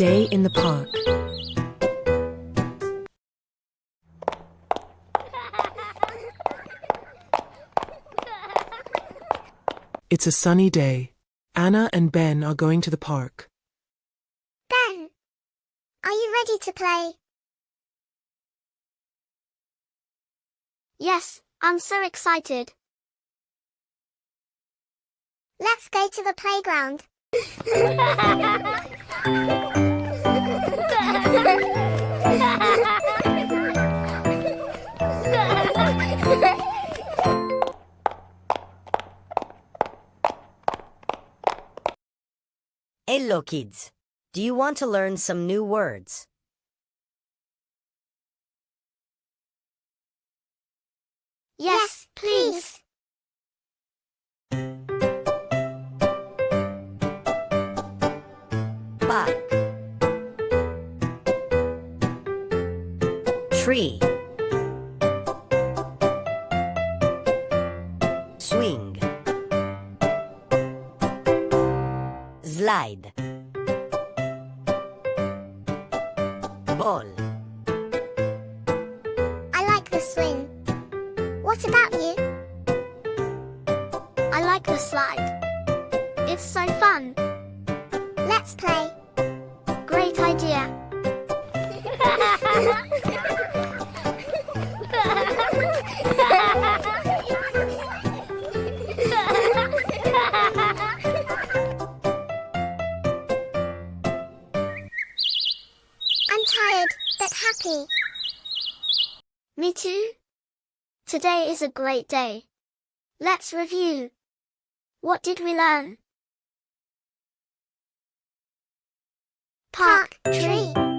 Day in the park. It's a sunny day. Anna and Ben are going to the park. Ben, are you ready to play? Yes, I'm so excited. Let's go to the playground. Hello, kids. Do you want to learn some new words? Yes, please. Park. Tree. Swing. Slide. Ball. I like the swing. What about you? I like the slide. It's so fun. Let's play. Great idea. I'm tired, but happy. Me too. Today is a great day. Let's review. What did we learn? Park, tree.